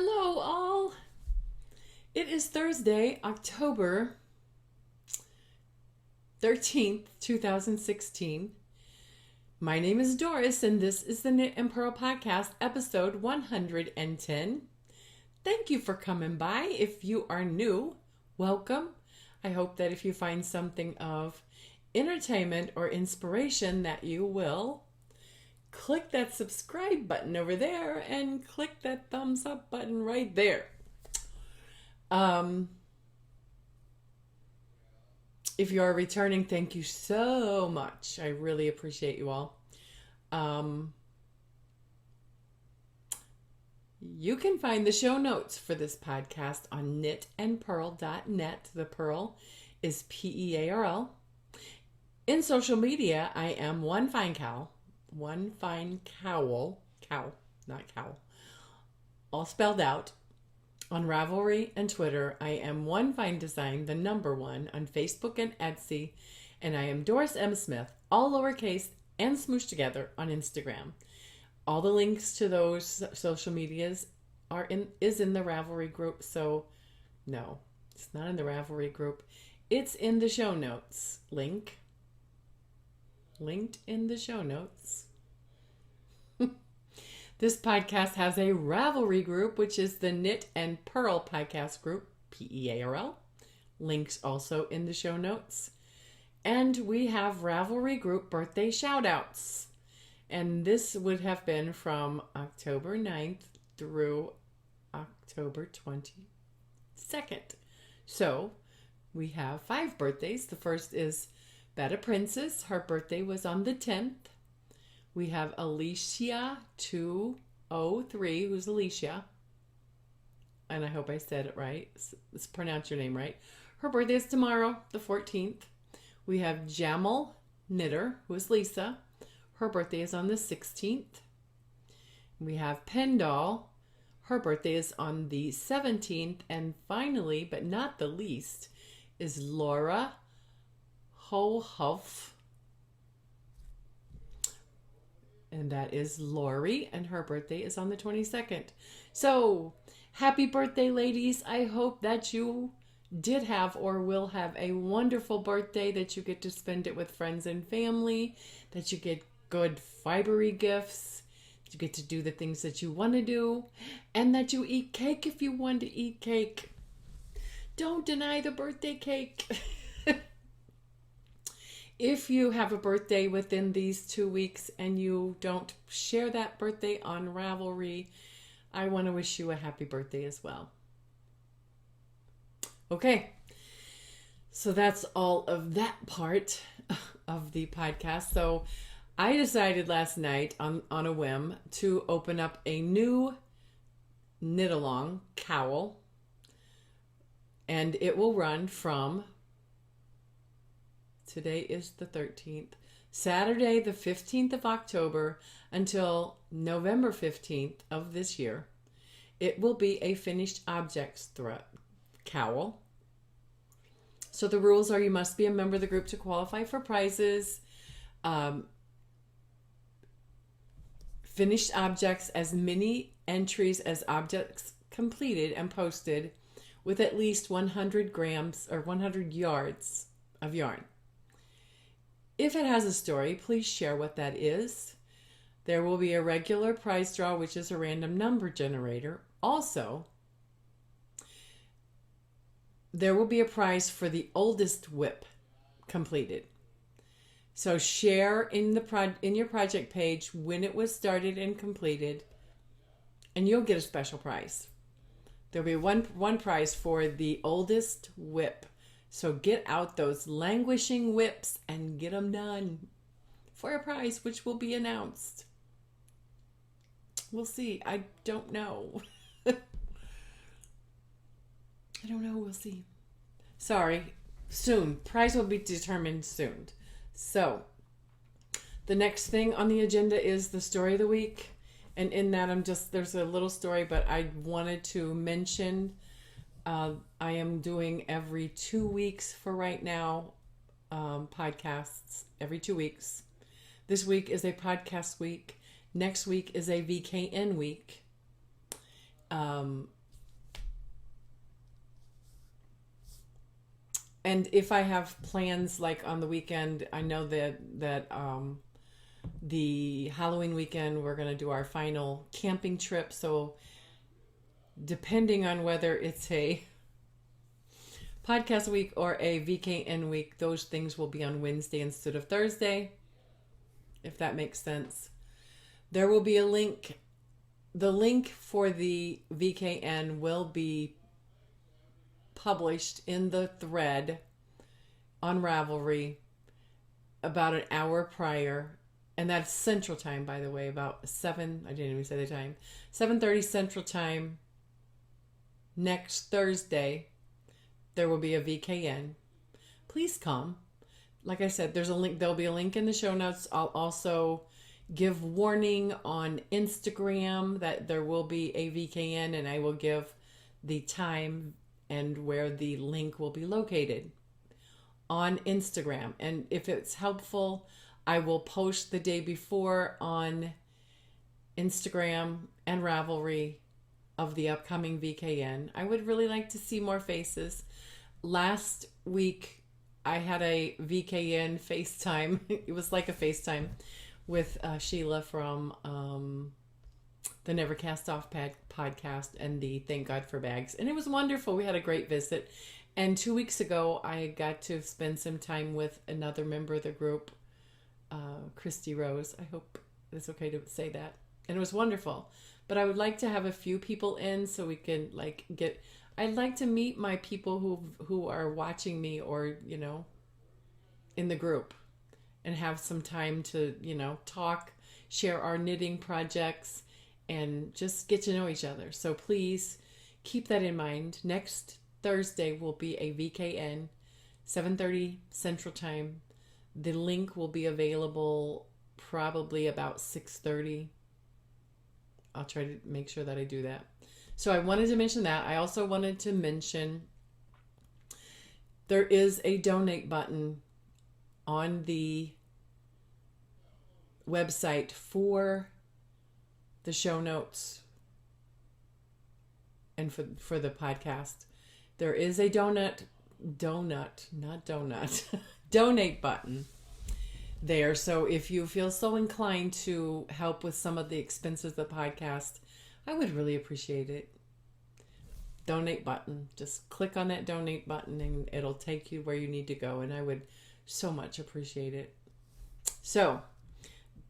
Hello, all. It is Thursday, October 13th, 2016. My name is Doris, and this is the Knit and Purl Podcast, episode 110. Thank you for coming by. If you are new, welcome. I hope that if you find something of entertainment or inspiration that you will click that subscribe button over there and click that thumbs up button right there. If you are returning, thank you so much. I really appreciate you all. You can find the show notes for this podcast on knitandpurl.net. The Purl is P-E-A-R-L. In social media, I am One Fine Cowl, not cowl, all spelled out. On Ravelry and Twitter, I am One Fine Design, the number one, on Facebook and Etsy, and I am Doris M. Smith, all lowercase and smooshed together, on Instagram. All the links to those social medias is in the Ravelry group, so no, it's not in the Ravelry group. It's in the show notes. Linked in the show notes. This podcast has a Ravelry group, which is the Knit and Purl podcast group, P-E-A-R-L. Links also in the show notes. And we have Ravelry group birthday shout-outs. And this would have been from October 9th through October 22nd. So we have 5 birthdays. The first is Betta Princess. Her birthday was on the 10th. We have Alicia203, who's Alicia. And I hope I said it right. Let's pronounce your name right. Her birthday is tomorrow, the 14th. We have Jamal Knitter, who is Lisa. Her birthday is on the 16th. We have Pendall. Her birthday is on the 17th. And finally, but not the least, is Laura Hohuff. And that is Lori, and her birthday is on the 22nd. So, happy birthday, ladies. I hope that you did have or will have a wonderful birthday, that you get to spend it with friends and family, that you get good fibery gifts, that you get to do the things that you want to do, and that you eat cake if you want to eat cake. Don't deny the birthday cake. If you have a birthday within these 2 weeks and you don't share that birthday on Ravelry, I want to wish you a happy birthday as well. Okay, so that's all of that part of the podcast. So I decided last night on a whim to open up a new knit-along cowl, and it will run from... Today is the 13th. Saturday, the 15th of October until November 15th of this year. It will be a finished objects cowl. So the rules are you must be a member of the group to qualify for prizes. Finished objects, as many entries as objects completed and posted with at least 100 grams or 100 yards of yarn. If it has a story, please share what that is. There will be a regular prize draw, which is a random number generator. Also, there will be a prize for the oldest WIP completed. So share in your project page when it was started and completed, and you'll get a special prize. There'll be one prize for the oldest WIP. So get out those languishing WIPs and get them done for a prize, which will be announced. We'll see. I don't know. We'll see. Sorry. Soon. Prize will be determined soon. So, the next thing on the agenda is the story of the week. And in that, there's a little story, but I wanted to mention... I am doing every 2 weeks for right now, podcasts every 2 weeks. This week is a podcast week. Next week is a VKN week. Um, and if I have plans like on the weekend, I know that the Halloween weekend we're going to do our final camping trip. So depending on whether it's a podcast week or a VKN week, those things will be on Wednesday instead of Thursday, if that makes sense. There will be a link. The link for the VKN will be published in the thread on Ravelry about an hour prior. And that's Central Time, by the way, about 7, I didn't even say the time, 7:30 Central Time next Thursday. There will be a VKN. Please come. Like I said, there's a link. There'll be a link in the show notes. I'll also give warning on Instagram that there will be a VKN, and I will give the time and where the link will be located on Instagram. And if it's helpful, I will post the day before on Instagram and Ravelry of the upcoming VKN. I would really like to see more faces. Last week, I had a VKN FaceTime. It was like a FaceTime with Sheila from the Never Cast Off podcast and the Thank God for Bags. And it was wonderful. We had a great visit. And 2 weeks ago, I got to spend some time with another member of the group, Christy Rose. I hope it's okay to say that. And it was wonderful. But I would like to have a few people in so we can I'd like to meet my people who are watching me or, in the group and have some time to, talk, share our knitting projects, and just get to know each other. So please keep that in mind. Next Thursday will be a VKN, 7:30 Central Time. The link will be available probably about 6:30. I'll try to make sure that I do that. So I wanted to mention that. I also wanted to mention there is a donate button on the website for the show notes and for the podcast. There is a donate button there. So if you feel so inclined to help with some of the expenses of the podcast, I would really appreciate it. Donate button. Just click on that donate button and it'll take you where you need to go. And I would so much appreciate it. So,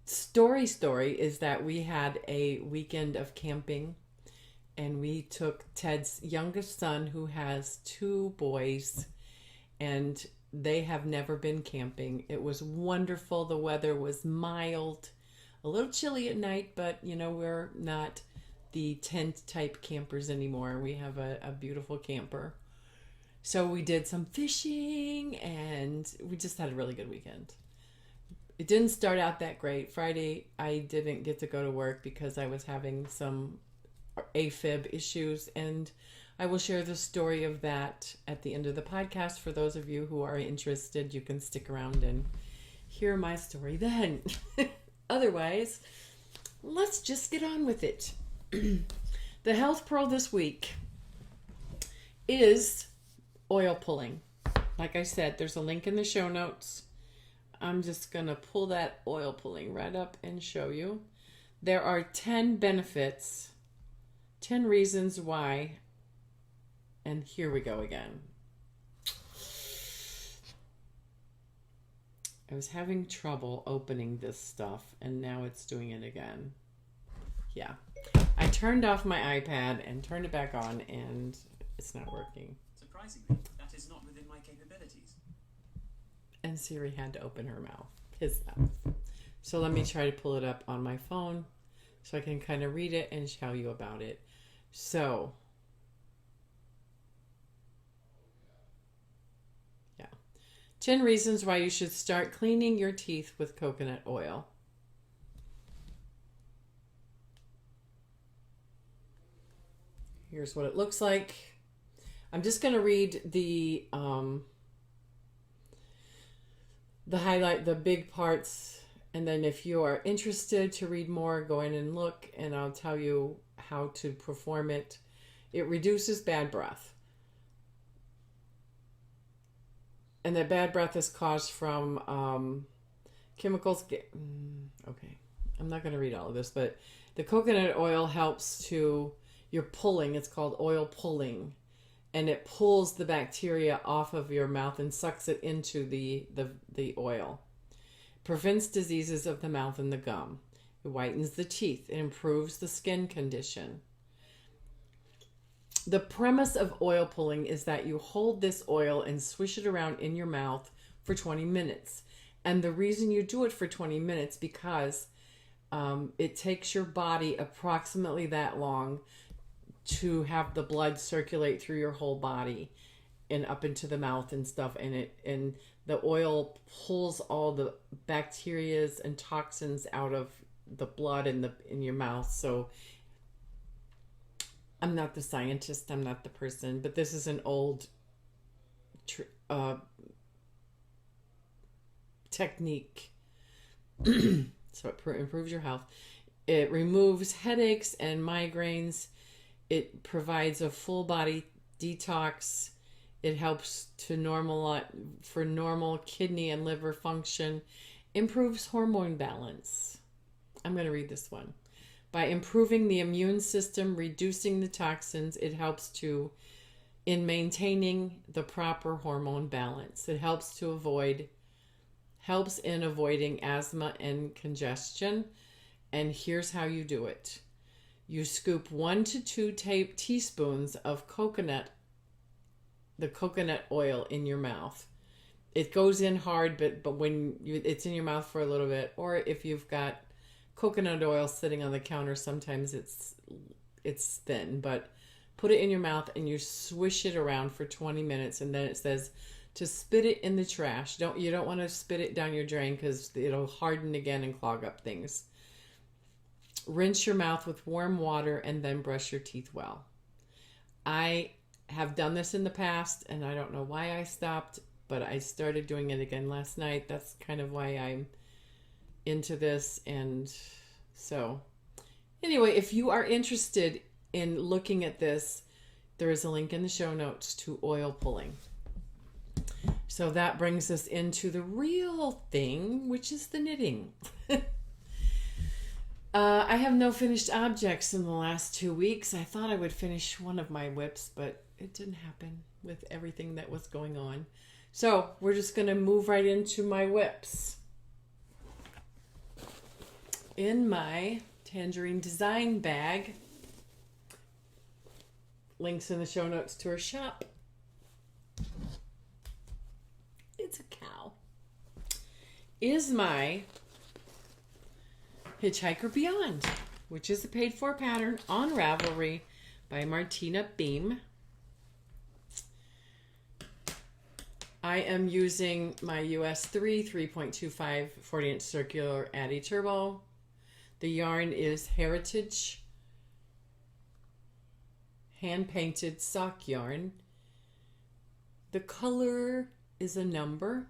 story is that we had a weekend of camping. And we took Ted's youngest son, who has 2 boys, and they have never been camping. It was wonderful. The weather was mild, a little chilly at night, but we're not the tent type campers anymore. We have a beautiful camper. So we did some fishing and we just had a really good weekend. It didn't start out that great. Friday, I didn't get to go to work because I was having some AFib issues, and I will share the story of that at the end of the podcast. For those of you who are interested, you can stick around and hear my story then. Otherwise, let's just get on with it. The health pearl this week is oil pulling. Like I said, there's a link in the show notes. I'm just going to pull that oil pulling right up and show you. There are 10 benefits, 10 reasons why, and here we go again. I was having trouble opening this stuff, and now it's doing it again. Yeah. I turned off my iPad and turned it back on, and it's not working. Surprisingly, that is not within my capabilities. And Siri had to open her mouth, his mouth. So let me try to pull it up on my phone so I can kind of read it and tell you about it. So, yeah. 10 reasons why you should start cleaning your teeth with coconut oil. Here's what it looks like. I'm just going to read the big parts And then if you are interested to read more, go in and look, and I'll tell you how to perform it. It reduces bad breath. And that bad breath is caused from chemicals. Okay, I'm not going to read all of this, but the coconut oil helps to, you're pulling, it's called oil pulling, and it pulls the bacteria off of your mouth and sucks it into the oil. Prevents diseases of the mouth and the gum. It whitens the teeth. It improves the skin condition. The premise of oil pulling is that you hold this oil and swish it around in your mouth for 20 minutes. And the reason you do it for 20 minutes because it takes your body approximately that long to have the blood circulate through your whole body and up into the mouth and stuff. And the oil pulls all the bacterias and toxins out of the blood in your mouth. So I'm not the scientist, I'm not the person, but this is an old technique. So it improves your health. It removes headaches and migraines. It provides a full body detox. It helps to for normal kidney and liver function. Improves hormone balance. I'm going to read this one. By improving the immune system, reducing the toxins, it helps in maintaining the proper hormone balance. It helps in avoiding asthma and congestion. And here's how you do it. You scoop 1 to 2 teaspoons of the coconut oil in your mouth. It goes in hard, but when it's in your mouth for a little bit, or if you've got coconut oil sitting on the counter, sometimes it's thin, but put it in your mouth and you swish it around for 20 minutes, and then it says to spit it in the trash. You don't want to spit it down your drain because it'll harden again and clog up things. Rinse your mouth with warm water and then brush your teeth well. I have done this in the past and I don't know why I stopped, but I started doing it again last night. That's kind of why I'm into this. And so anyway, if you are interested in looking at this, there is a link in the show notes to oil pulling. So that brings us into the real thing, which is the knitting. I have no finished objects in the last 2 weeks. I thought I would finish one of my whips, but it didn't happen with everything that was going on. So we're just going to move right into my whips. In my Tangerine Design bag, links in the show notes to her shop. It's a KAL. Is my Hitchhiker Beyond, which is a paid-for pattern on Ravelry by Martina Beam. I am using my US 3.25 40-inch circular Addy Turbo. The yarn is Heritage hand-painted sock yarn. The color is a number,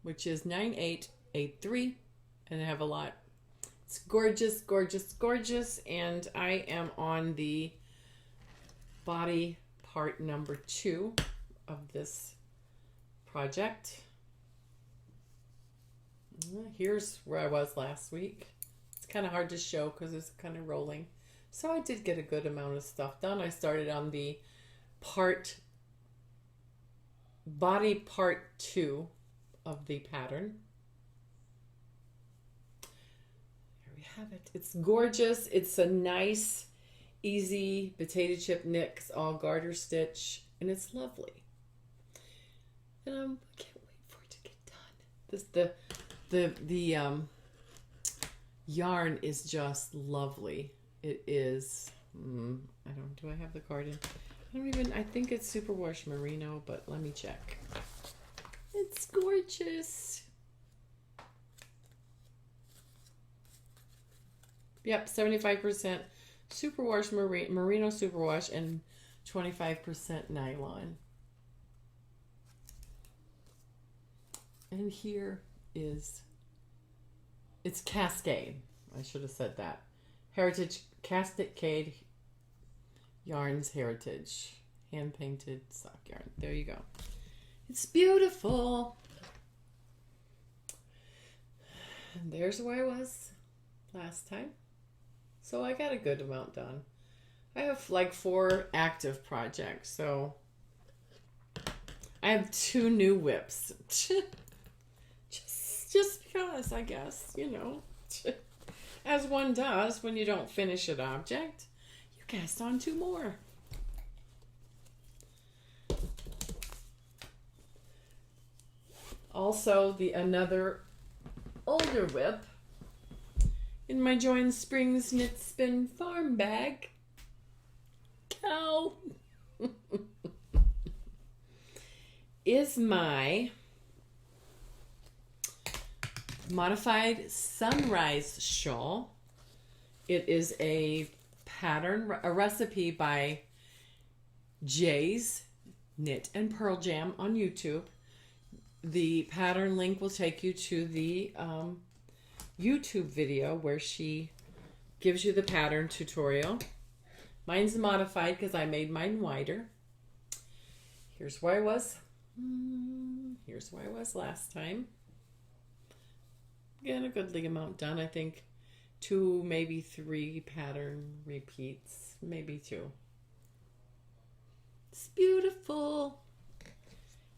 which is 9883, and I have a lot. It's gorgeous, gorgeous, gorgeous, and I am on the body part number 2 of this project. Here's where I was last week. It's kind of hard to show because it's kind of rolling. So I did get a good amount of stuff done. I started on the body part 2 of the pattern. There we have it. It's gorgeous. It's a nice, easy potato chip knit. It's all garter stitch, and it's lovely. And I can't wait for it to get done. The yarn is just lovely. It is. Do I have the card in? I think it's Superwash Merino, but let me check. It's gorgeous. Yep, 75% Superwash Merino Superwash and 25% nylon. And here is It's Cascade. I should have said that. Heritage Cascade Yarns Heritage. Hand painted sock yarn. There you go. It's beautiful. And there's where I was last time. So I got a good amount done. I have like 4 active projects, so I have 2 new whips. just because, I guess, you know. As one does when you don't finish an object, you cast on 2 more. Also, another older whip in my Join Springs Knit Spin Farm bag. KAL is my modified sunrise shawl. It is a pattern, a recipe by Jay's Knit and Pearl Jam on YouTube. The pattern link will take you to the YouTube video where she gives you the pattern tutorial. Mine's modified because I made mine wider. Here's where I was. Here's where I was last time. Getting a goodly amount done. I think 2, maybe 3 pattern repeats. Maybe 2. It's beautiful.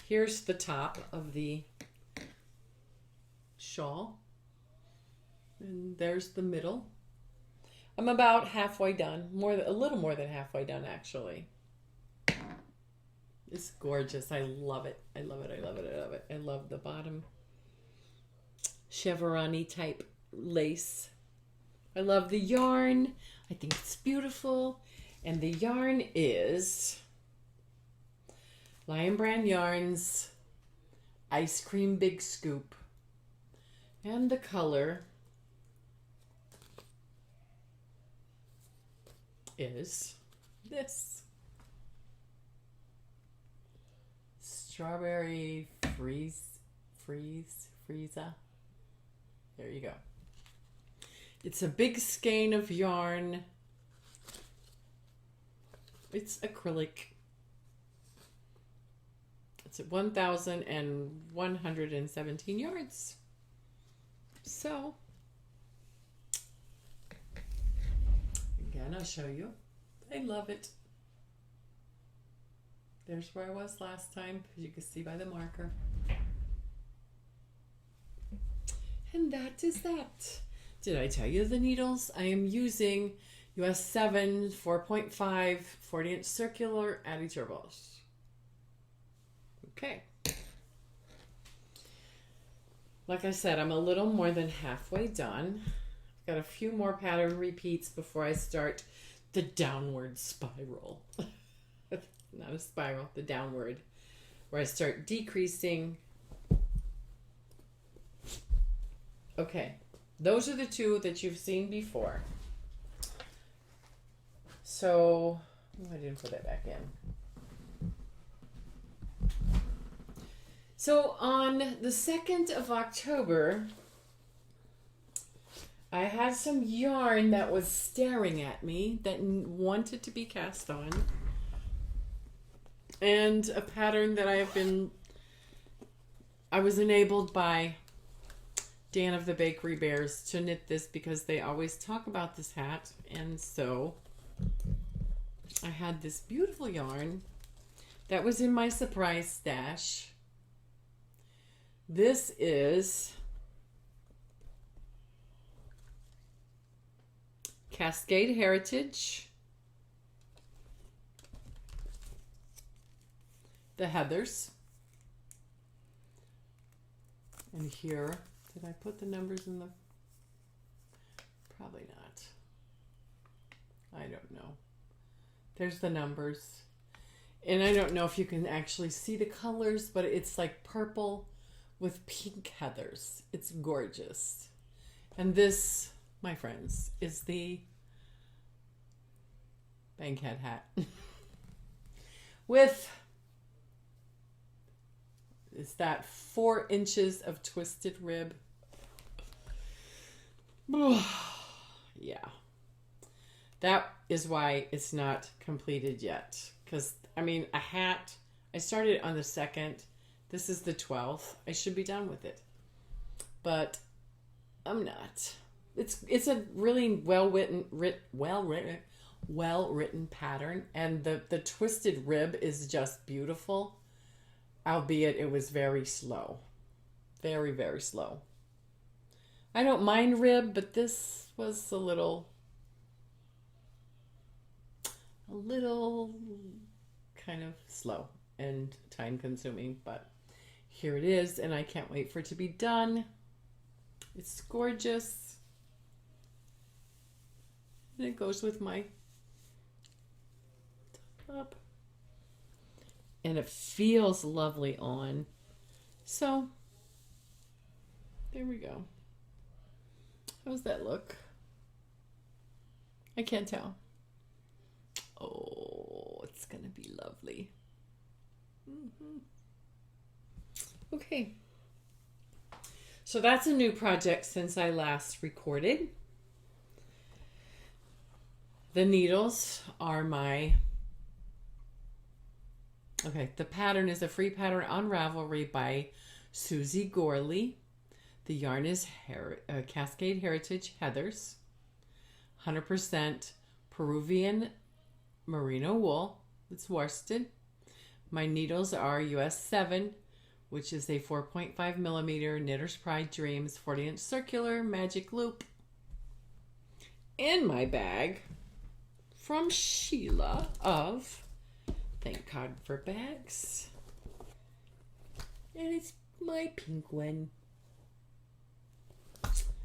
Here's the top of the shawl. And there's the middle. I'm about halfway done. A little more than halfway done, actually. It's gorgeous. I love it. I love it. I love it. I love it. I love the bottom chevron-y type lace. I love the yarn. I think it's beautiful. And the yarn is Lion Brand Yarns Ice Cream Big Scoop. And the color is this. Strawberry Freeza. There you go. It's a big skein of yarn. It's acrylic. It's at 1,117 yards. So, again, I'll show you. I love it. There's where I was last time, as you can see by the marker. And that is that. Did I tell you the needles? I am using US 7 4.5 40-inch circular Addi Turbos. Okay. Like I said, I'm a little more than halfway done. I've got a few more pattern repeats before I start the downward spiral. Not a spiral, the downward, where I start decreasing. Okay, those are the 2 that you've seen before. So, I didn't put that back in. So on the 2nd of October, I had some yarn that was staring at me that wanted to be cast on. And a pattern that I was enabled by Dan of the Bakery Bears to knit this because they always talk about this hat. And so I had this beautiful yarn that was in my surprise stash. This is Cascade Heritage, the Heathers. And here, did I put the numbers in the... Probably not. I don't know. There's the numbers. And I don't know if you can actually see the colors, but it's like purple with pink heathers. It's gorgeous. And this, my friends, is the Bankhead hat. With, is that 4 inches of twisted rib. Yeah. That is why it's not completed yet. Because, I mean, a hat, I started on the 2nd. This is the 12th. I should be done with it. But I'm not. It's a really well-written pattern. And the twisted rib is just beautiful. Albeit it was very slow. Very, very slow. I don't mind rib, but this was a little kind of slow and time consuming, but here it is, and I can't wait for it to be done. It's gorgeous. And it goes with my top. And it feels lovely on. So, there we go. How's that look? I can't tell. Oh, it's gonna be lovely. Okay. So that's a new project since I last recorded. The needles are my... Okay, the pattern is a free pattern on Ravelry by Susie Gorley. The yarn is Cascade Heritage Heathers. 100% Peruvian merino wool. It's worsted. My needles are US 7, which is a 4.5 millimeter Knitter's Pride Dreams 40-inch circular magic loop. In my bag from Sheila of Thank God for Bags. And it's my pink one.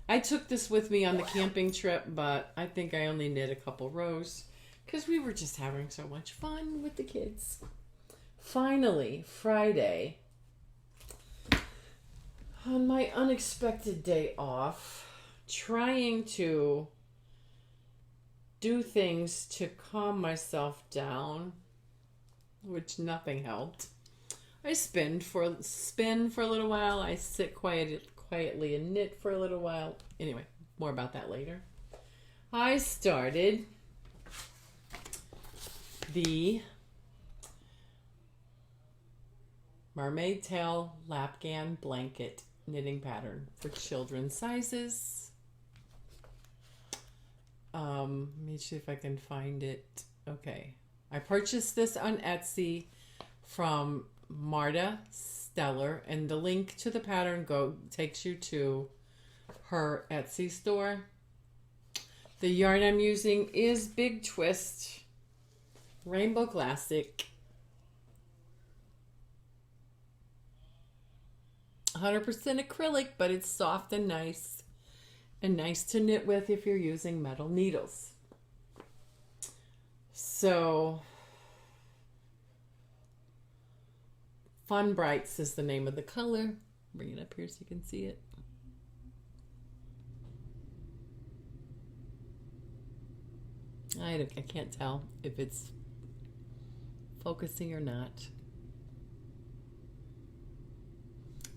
I took this with me on the camping trip, but I think I only knit a couple rows because we were just having so much fun with the kids. Finally, Friday, on my unexpected day off, trying to do things to calm myself down, which nothing helped. I spin for a little while. I sit quietly and knit for a little while. Anyway, more about that later. I started the Mermaid Tail Lapgan Blanket knitting pattern for children's sizes. Let me see if I can find it. Okay. I purchased this on Etsy from Marta Stellar, and the link to the pattern takes you to her Etsy store. The yarn I'm using is Big Twist Rainbow Classic. 100% acrylic, but it's soft and nice to knit with if you're using metal needles. So, Fun Brights is the name of the color. Bring it up here so you can see it. I can't tell if it's focusing or not.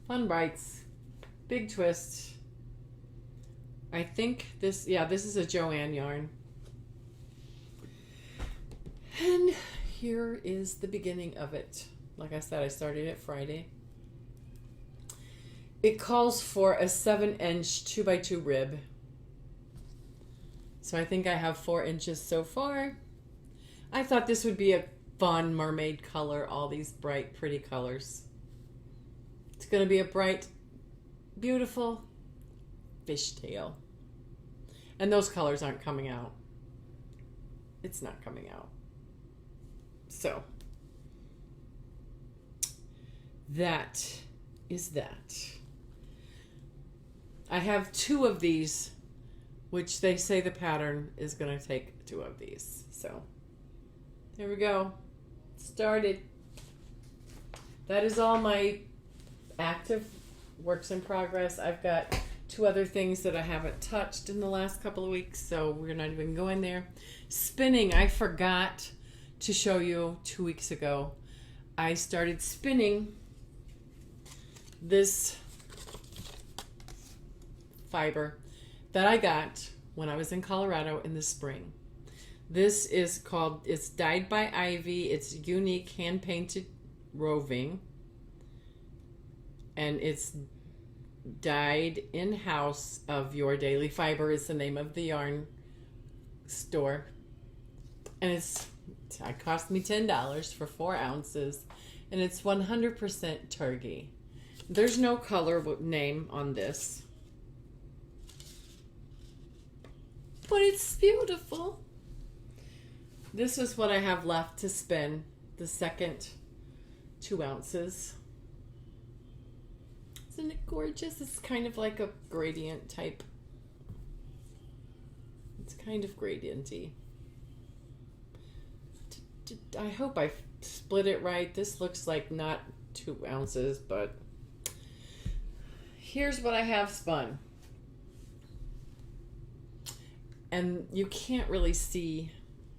Fun Brights, Big Twist. I think this is a Joanne yarn. And here is the beginning of it. Like I said, I started it Friday. It calls for a 7-inch 2x2 rib. So I think I have 4 inches so far. I thought this would be a fun mermaid color, all these bright, pretty colors. It's going to be a bright, beautiful fishtail. And those colors aren't coming out. It's not coming out. So, that is that. I have 2 of these, which they say the pattern is going to take 2 of these. So, there we go. Started. That is all my active works in progress. I've got 2 other things that I haven't touched in the last couple of weeks, so we're not even going there. Spinning, I forgot to show you 2 weeks ago. I started spinning this fiber. that I got when I was in Colorado in the spring. This is called, it's Dyed by Ivy. It's unique hand-painted roving. And it's dyed in-house of Your Daily Fiber is the name of the yarn store. And it cost me $10 for 4 ounces. And it's 100% turkey. There's no color name on this. But it's beautiful. This is what I have left to spin. The second 2 ounces. Isn't it gorgeous? It's kind of like a gradient type. It's kind of gradienty. I hope I split it right. This looks like not 2 ounces, but here's what I have spun. And you can't really see.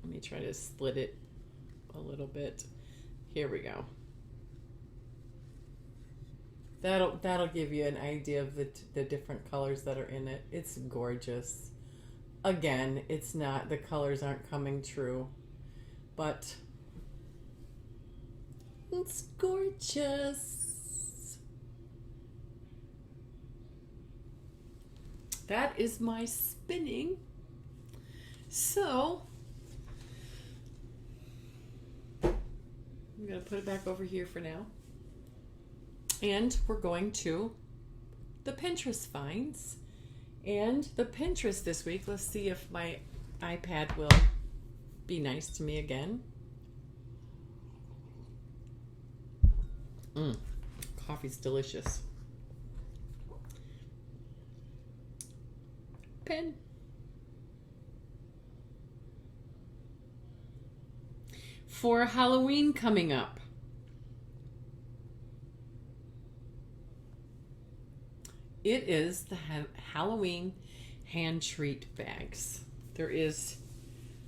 Let me try to split it a little bit. Here we go. That'll give you an idea of the different colors that are in it. It's gorgeous. Again, it's not, the colors aren't coming true, but it's gorgeous. That is my spinning. So I'm going to put it back over here for now. And we're going to the Pinterest finds. And the Pinterest this week, let's see if my iPad will be nice to me again. Coffee's delicious. Pen. For Halloween coming up, it is the Halloween hand treat bags. There is,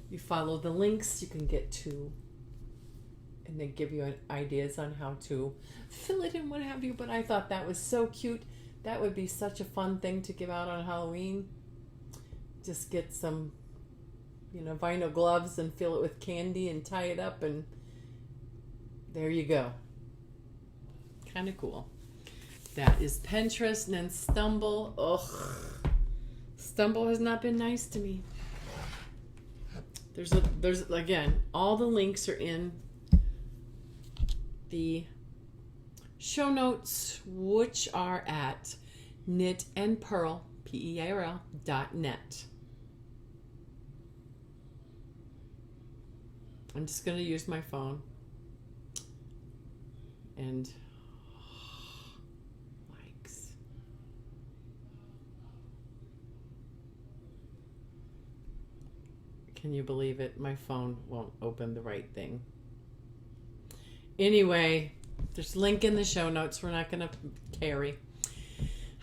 you follow the links, you can get to, and they give you ideas on how to fill it and what have you. But I thought that was so cute. That would be such a fun thing to give out on Halloween. Just get some, vinyl gloves and fill it with candy and tie it up, and there you go. Kind of cool. That is Pinterest. And then Stumble. Ugh. Stumble has not been nice to me. There's again, all the links are in the show notes, which are at knitandpearl, PEARL.net. I'm just going to use my phone. And likes. Can you believe it? My phone won't open the right thing. Anyway, there's a link in the show notes. We're not going to carry.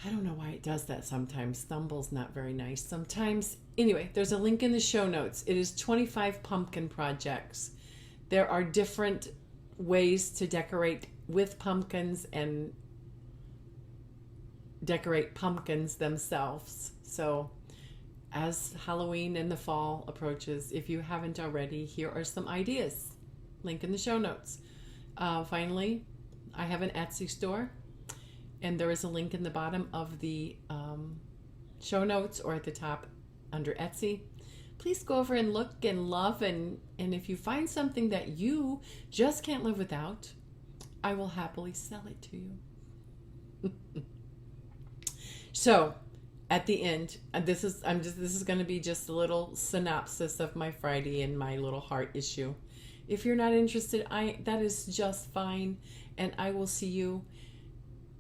I don't know why it does that sometimes. Stumble's not very nice sometimes. Anyway, there's a link in the show notes. It is 25 pumpkin projects. There are different ways to decorate with pumpkins and decorate pumpkins themselves. So as Halloween and the fall approaches, if you haven't already, here are some ideas. Link in the show notes. Finally, I have an Etsy store, and there is a link in the bottom of the show notes or at the top under Etsy. Please go over and look and love, and if you find something that you just can't live without, I will happily sell it to you. So, at the end, this is going to be just a little synopsis of my Friday and my little heart issue. If you're not interested, that is just fine, and I will see you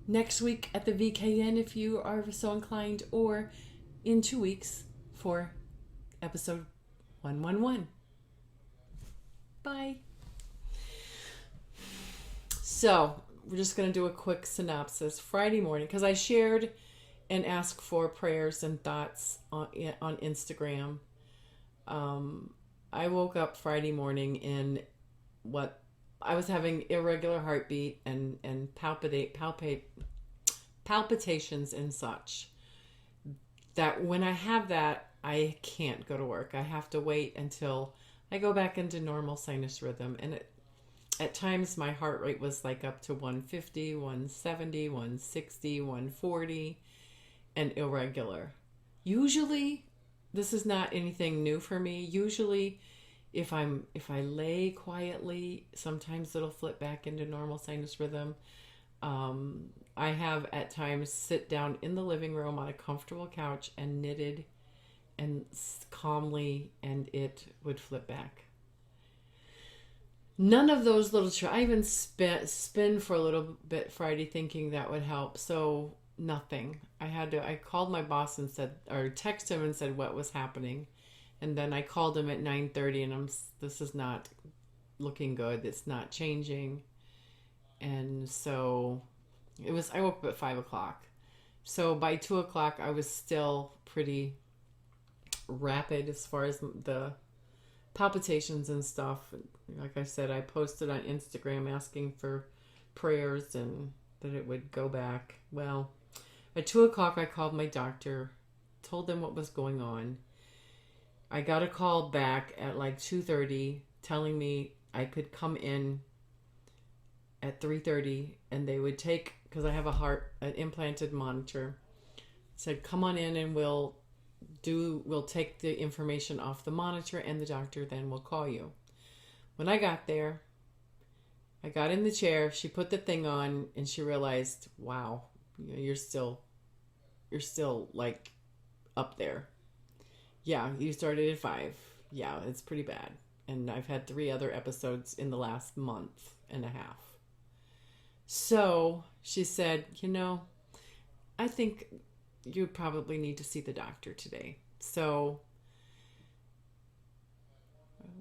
next week at the VKN if you are so inclined, or in 2 weeks for episode 111. Bye. So, we're just going to do a quick synopsis. Friday morning, because I shared and asked for prayers and thoughts on Instagram. I woke up Friday morning in what I was having irregular heartbeat and palpitations and such. that when I have that, I can't go to work. I have to wait until I go back into normal sinus rhythm. And at times my heart rate was like up to 150, 170, 160, 140, and irregular. Usually, this is not anything new for me. Usually, if I lay quietly, sometimes it'll flip back into normal sinus rhythm. I have at times sit down in the living room on a comfortable couch and knitted and calmly, and it would flip back. None of those little I even spin for a little bit Friday thinking that would help. So nothing. I called my boss and said, or texted him and said what was happening. And then I called him at 9:30 and this is not looking good. It's not changing. And so I woke up at 5 o'clock. So by 2 o'clock, I was still pretty rapid as far as the palpitations and stuff. Like I said, I posted on Instagram asking for prayers and that it would go back. Well, at 2 o'clock, I called my doctor, told them what was going on. I got a call back at like 2:30 telling me I could come in at 3:30 and they would take, because I have an implanted monitor, said come on in and we'll take the information off the monitor and the doctor then will call you. When I got there, I got in the chair, she put the thing on and she realized, wow, you're still like up there. Yeah, you started at 5. Yeah, it's pretty bad. And I've had 3 other episodes in the last month and a half. So she said, I think you probably need to see the doctor today. So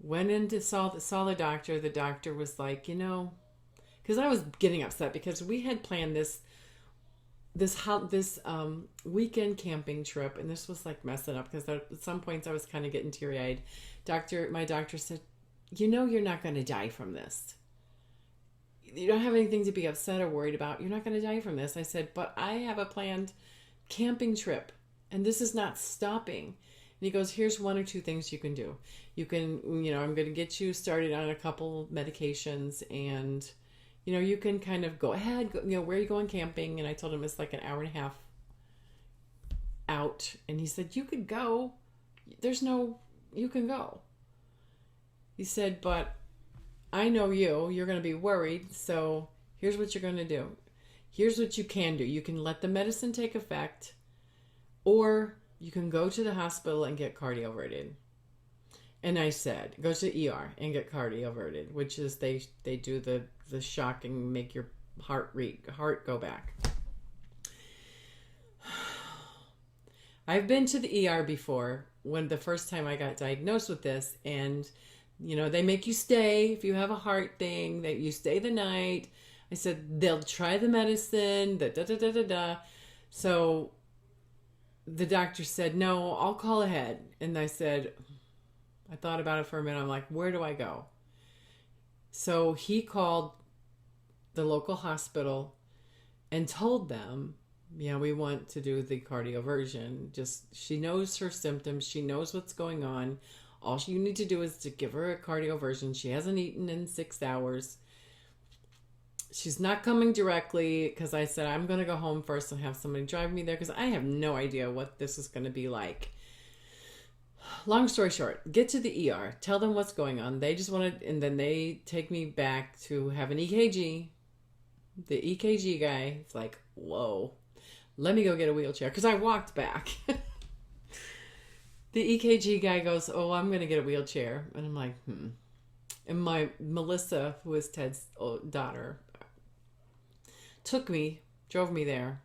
went in to saw the doctor. The doctor was like, because I was getting upset because we had planned this weekend camping trip, and this was like messing up because at some points I was kind of getting teary-eyed. My doctor said, you're not going to die from this. You don't have anything to be upset or worried about. You're not going to die from this. I said, but I have a planned camping trip and this is not stopping. And he goes, here's 1 or 2 things you can do. You can, I'm going to get you started on a couple medications and, you can kind of go ahead, where are you going camping? And I told him it's like an hour and a half out. And he said, you could go. You can go. He said, but I know you're going to be worried. So here's what you're going to do. Here's what you can do. You can let the medicine take effect, or you can go to the hospital and get cardioverted. And I said, go to the ER and get cardioverted, which is they do the shocking, make your heart go back. I've been to the ER before when the first time I got diagnosed with this, and they make you stay if you have a heart thing, that you stay the night. I said, they'll try the medicine, So the doctor said, no, I'll call ahead. And I said, I thought about it for a minute. I'm like, where do I go? So he called the local hospital and told them, we want to do the cardioversion. She knows her symptoms. She knows what's going on. All you need to do is to give her a cardioversion. She hasn't eaten in 6 hours. She's not coming directly because I said I'm going to go home first and have somebody drive me there because I have no idea what this is going to be like. Long story short, get to the ER, tell them what's going on. They just wanted, and then they take me back to have an EKG. The EKG guy is like, whoa, let me go get a wheelchair because I walked back. The EKG guy goes, oh, I'm going to get a wheelchair. And I'm like, And Melissa, who is Ted's daughter, drove me there.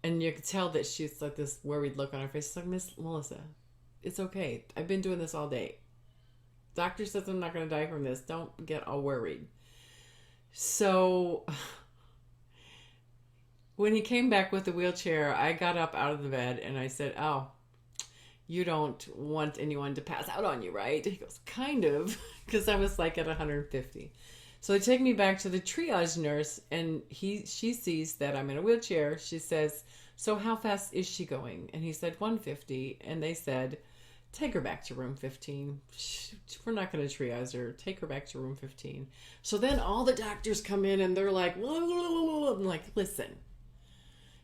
And you could tell that she's like this worried look on her face. She's like, Miss Melissa, it's okay. I've been doing this all day. Doctor says I'm not going to die from this. Don't get all worried. So when he came back with the wheelchair, I got up out of the bed and I said, oh, you don't want anyone to pass out on you, right? He goes, kind of, because I was like at 150. So they take me back to the triage nurse, and she sees that I'm in a wheelchair. She says, So how fast is she going? And he said 150. And they said, take her back to room 15. We're not going to triage her. Take her back to room 15. So then all the doctors come in and they're like, I'm like, listen,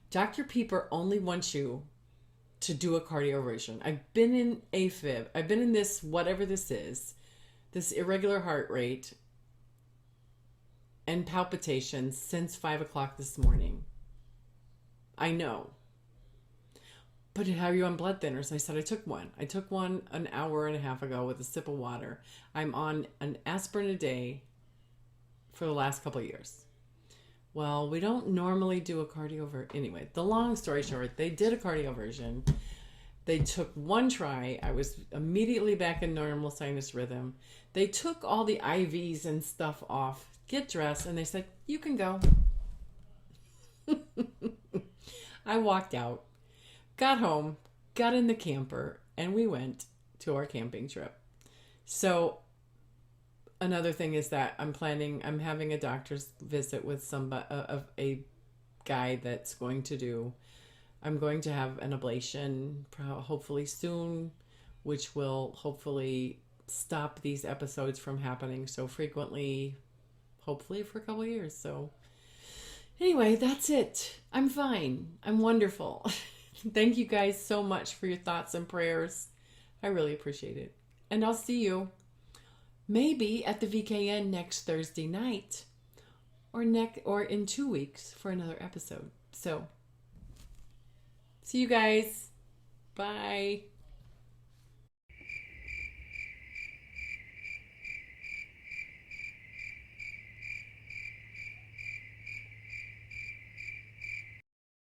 Dr. Pieper only wants you to do a cardioversion. I've been in AFib. I've been in this, whatever this is, this irregular heart rate and palpitations since 5 o'clock this morning. I know. But are you on blood thinners? I said, I took one. I took one an hour and a half ago with a sip of water. I'm on an aspirin a day for the last couple of years. Well, we don't normally do a cardioversion. Anyway, the long story short, they did a cardioversion. They took one try. I was immediately back in normal sinus rhythm. They took all the IVs and stuff off, get dressed, and they said, you can go. I walked out, got home, got in the camper, and we went to our camping trip. So another thing is that I'm having a doctor's visit with a guy that's going to I'm going to have an ablation hopefully soon, which will hopefully stop these episodes from happening so frequently, hopefully for a couple of years. So anyway, that's it. I'm fine. I'm wonderful. Thank you guys so much for your thoughts and prayers. I really appreciate it. And I'll see you maybe at the VKN next Thursday night or in 2 weeks for another episode. So see you guys. Bye.